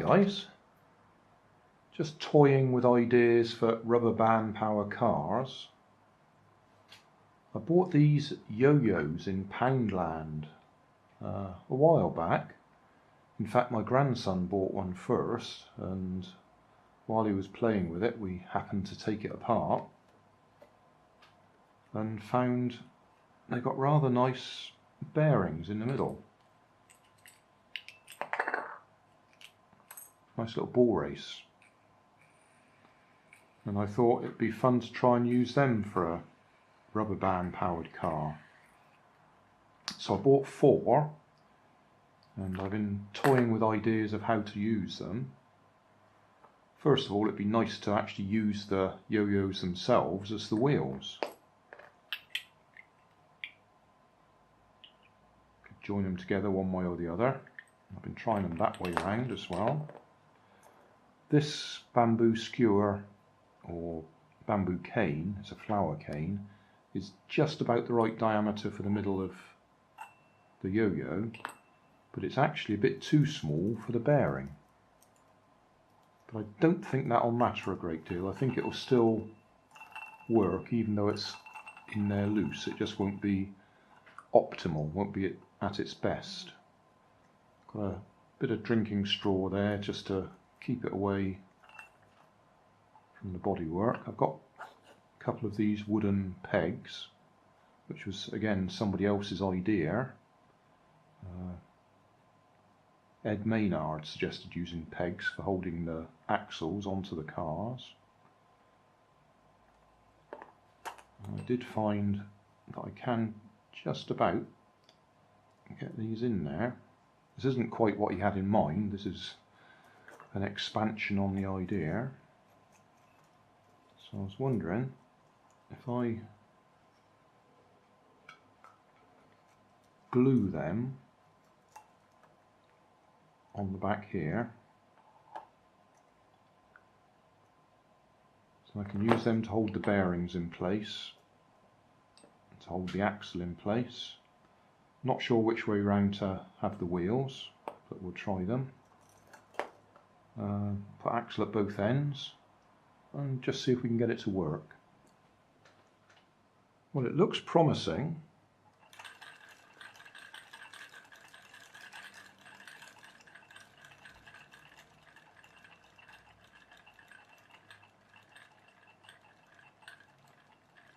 guys, just toying with ideas for rubber band power cars. I bought these yo-yos in Poundland a while back. In fact, my grandson bought one first, and while he was playing with it we happened to take it apart and found they got rather nice bearings in the middle. Nice little ball race. And I thought it'd be fun to try and use them for a rubber band powered car. So I bought 4, and I've been toying with ideas of how to use them. First of all, it'd be nice to actually use the yo-yos themselves as the wheels. Could join them together one way or the other. I've been trying them that way round as well. This bamboo skewer, or bamboo cane, it's a flower cane, is just about the right diameter for the middle of the yo-yo, but it's actually a bit too small for the bearing. But I don't think that'll matter a great deal. I think it'll still work even though it's in there loose. It just won't be optimal, won't be at its best. Got a bit of drinking straw there just to keep it away from the bodywork. I've got a couple of these wooden pegs, which was again somebody else's idea. Ed Maynard suggested using pegs for holding the axles onto the cars. And I did find that I can just about get these in there. This isn't quite what he had in mind. This is an expansion on the idea. So I was wondering if I glue them on the back here, so I can use them to hold the bearings in place, to hold the axle in place. Not sure which way round to have the wheels, but we'll try them. Put axle at both ends and just see if we can get it to work. Well, it looks promising.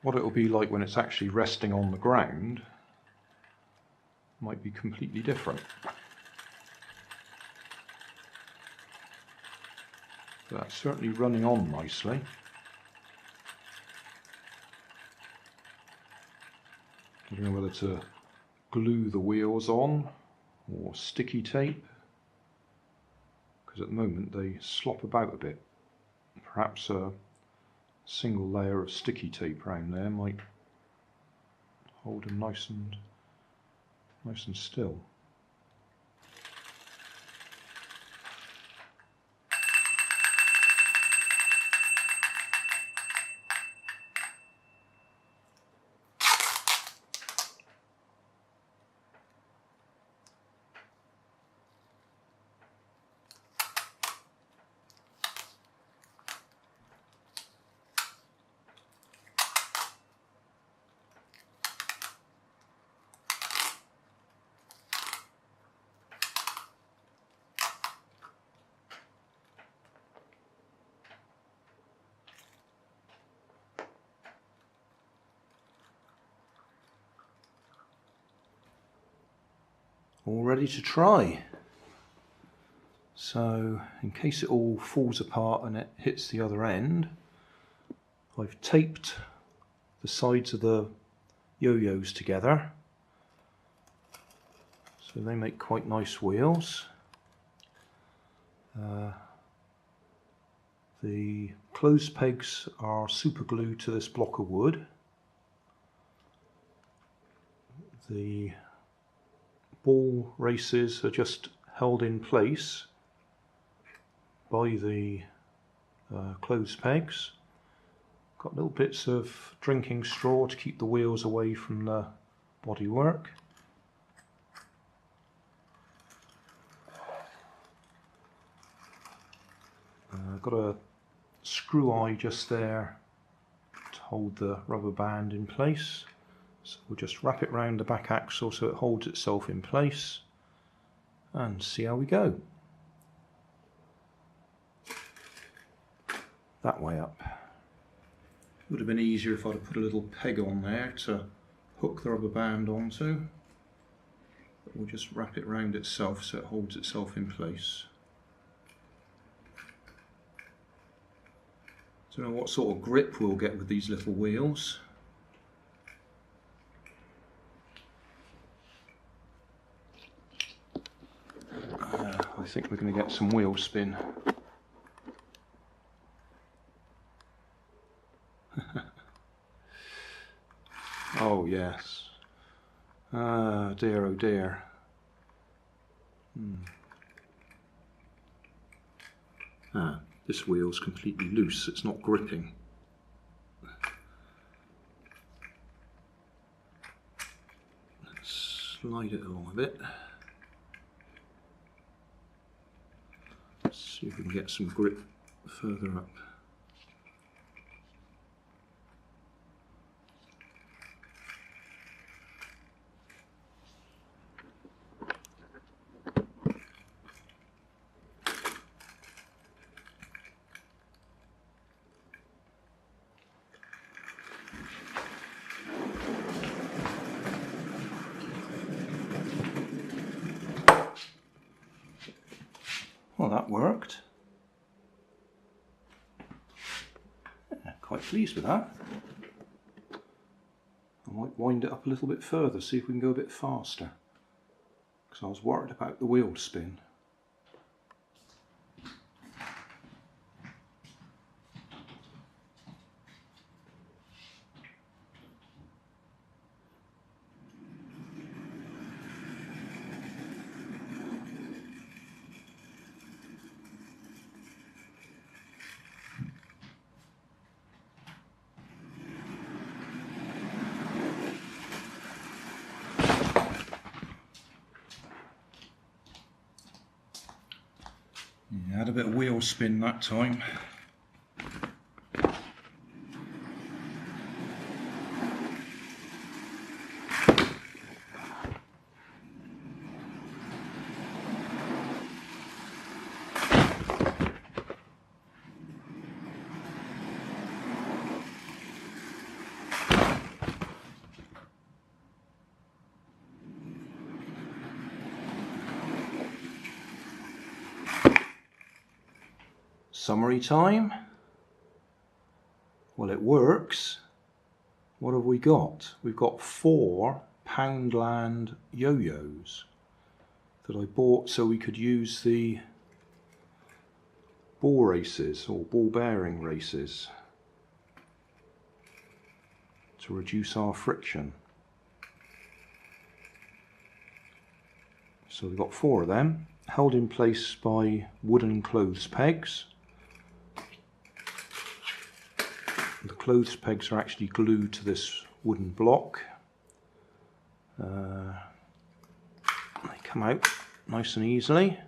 What it will be like when it's actually resting on the ground might be completely different. But that's certainly running on nicely. I don't know whether to glue the wheels on or sticky tape, because at the moment they slop about a bit. Perhaps a single layer of sticky tape around there might hold them nice and still. All ready to try. So in case it all falls apart and it hits the other end, I've taped the sides of the yo-yos together, so they make quite nice wheels. The clothes pegs are super glued to this block of wood. The ball races are just held in place by the clothes pegs. Got little bits of drinking straw to keep the wheels away from the bodywork. got a screw eye just there to hold the rubber band in place. So we'll just wrap it round the back axle so it holds itself in place and see how we go. That way up. Would have been easier if I'd have put a little peg on there to hook the rubber band onto. But we'll just wrap it round itself so it holds itself in place. Don't know what sort of grip we'll get with these little wheels. I think we're going to get some wheel spin. Oh yes. Ah dear, oh dear. This wheel's completely loose, it's not gripping. Let's slide it along a bit. Let's see if we can get some grip further up. Well, that worked. Yeah, quite pleased with that. I might wind it up a little bit further, see if we can go a bit faster. Because I was worried about the wheel spin. Yeah, had a bit of wheel spin that time. Summary time. Well, it works. What have we got? We've got 4 Poundland YoYos that I bought so we could use the ball races or ball bearing races to reduce our friction. So we've got 4 of them held in place by wooden clothes pegs. The clothes pegs are actually glued to this wooden block. They come out nice and easily.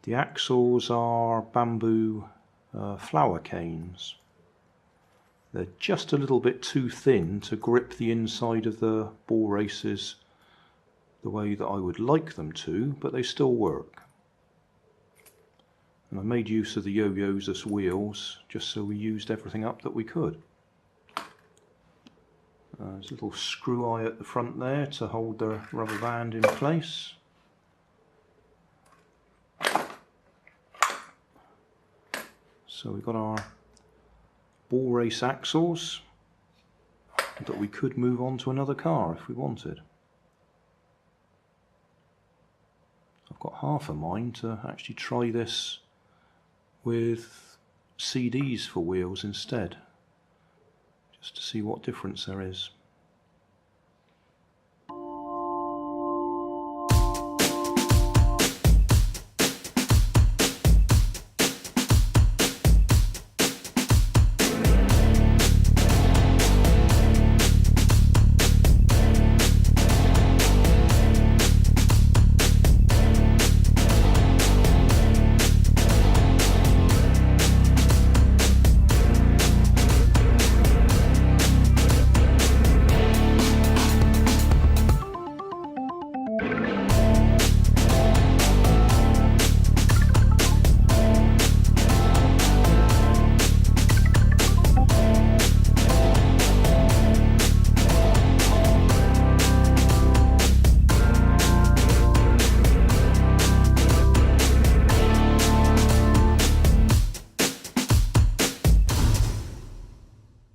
The axles are bamboo flower canes. They're just a little bit too thin to grip the inside of the ball races the way that I would like them to, but they still work. And I made use of the yo-yos as wheels just so we used everything up that we could. There's a little screw eye at the front there to hold the rubber band in place. So we've got our ball race axles that we could move on to another car if we wanted. I've got half a mind to actually try this with CDs for wheels instead, just to see what difference there is.